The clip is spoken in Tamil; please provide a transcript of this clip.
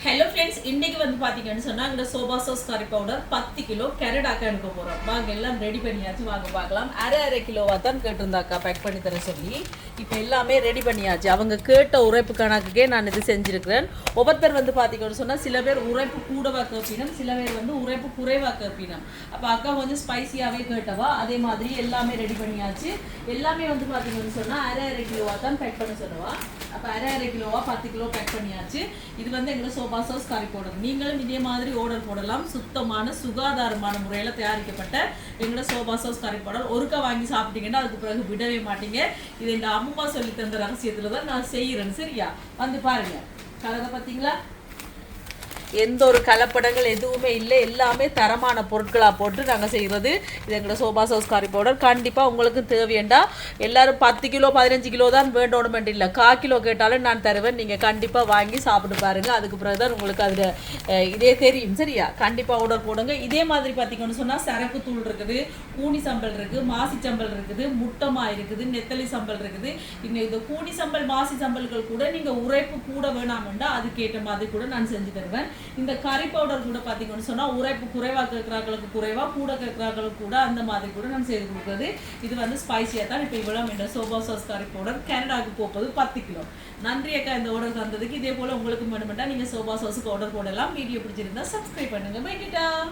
ஹலோ ஃப்ரெண்ட்ஸ், இன்னைக்கு வந்து பார்த்தீங்கன்னு சொன்னால் இந்த சோபா சாஸ் கறி பவுடர் 10 கிலோ கேரடாக்கா எடுக்க போகிறோம். வாங்க எல்லாம் ரெடி பண்ணியாச்சு, வாங்க பார்க்கலாம். அரை கிலோவாக தான் கேட்டிருந்தாக்கா பேக் பண்ணி தர சொல்லி. இப்போ எல்லாமே ரெடி பண்ணியாச்சு. அவங்க கேட்ட உரைப்பு கணக்குக்கே நான் இது செஞ்சுருக்கிறேன். ஒவ்வொருத்தர் வந்து பார்த்தீங்கன்னு சொன்னால் சில பேர் உரைப்பு கூடவா கேட்பினம், சில பேர் வந்து உரைப்பு குறைவாக கேட்பினம். அப்போ அக்கா கொஞ்சம் ஸ்பைசியாகவே கேட்டவா, அதே மாதிரி எல்லாமே ரெடி பண்ணியாச்சு. எல்லாமே வந்து பார்த்தீங்கன்னு சொன்னால் அரை கிலோவாக தான் பேக் பண்ண சொல்லுவா. அப்போ அரை கிலோவாக 10 கிலோ பேக் பண்ணியாச்சு. இது வந்து எங்களை சோபா சாஸ் கறி பவுடர். நீங்களும் இதே மாதிரி ஆர்டர் போடலாம். சுத்தமான சுகாதாரமான முறையில் தயாரிக்கப்பட்ட எங்களை சோபா சாஸ் கறி பவுடர் ஒருக்கா வாங்கி சாப்பிட்டீங்கன்னா அதுக்கு பிறகு விடவே மாட்டீங்க. இது எங்கள் அம்மா சொல்லி தந்த ரகசியத்தில் தான் நான் செய்கிறேன். சரியா, வந்து பாருங்க. கலரை பார்த்தீங்களா? எந்த ஒரு கலப்படங்கள் எதுவுமே இல்லை. எல்லாமே தரமான பொருட்களாக போட்டு நாங்கள் செய்கிறது. இது எங்களோட சோபா சாஸ் கறி பவுடர். கண்டிப்பாக உங்களுக்கு தேவையண்டா எல்லோரும் 10 கிலோ 15 கிலோ தான் வேண்டோணுமெண்ட் இல்லை, 1/4 கிலோ கேட்டாலும் நான் தருவேன். நீங்கள் கண்டிப்பாக வாங்கி சாப்பிட்டு பாருங்கள். அதுக்கு பிறகு தான் உங்களுக்கு அதில் இதே தெரியும். சரியா, கண்டிப்பாக ஆர்டர் போடுங்க. இதே மாதிரி பார்த்தீங்கன்னு சொன்னால் சரக்கு தூள் இருக்குது, கூனி சம்பல் இருக்குது, மாசி சம்பல் இருக்குது, முட்டமா இருக்குது, நெத்தலி சம்பல் இருக்குது. இந்த கூனி சம்பல் மாசி சம்பல்கள் கூட நீங்கள் உரைப்பு கூட வேணாமெண்டா அதுக்கேற்ற மாதிரி கூட நான் செஞ்சு தருவேன். இந்த கறி பவுடர் கூட பார்த்தீங்கன்னு சொன்னால் உரைப்பு குறைவாக கேட்குறாங்களுக்கு குறைவாக, கூட கேட்குறாங்களுக்கு கூட, அந்த மாதிரி கூட நான் செய்து கொடுக்குறது. இது வந்து ஸ்பைசியாக தான். இப்போ இவ்வளோ இந்த சோபா சாஸ் கறி பவுடர் கேனடாவுக்கு போப்பது 10 கிலோ. நன்றி அக்கா இந்த ஆர்டர் தந்ததுக்கு. இதே போல் உங்களுக்கு வேணுமெண்டா நீங்கள் சோபா சாஸுக்கு ஆர்டர் போடலாம். வீடியோ பிடிச்சிருந்தா சப்ஸ்கிரைப் பண்ணுங்கள். பை.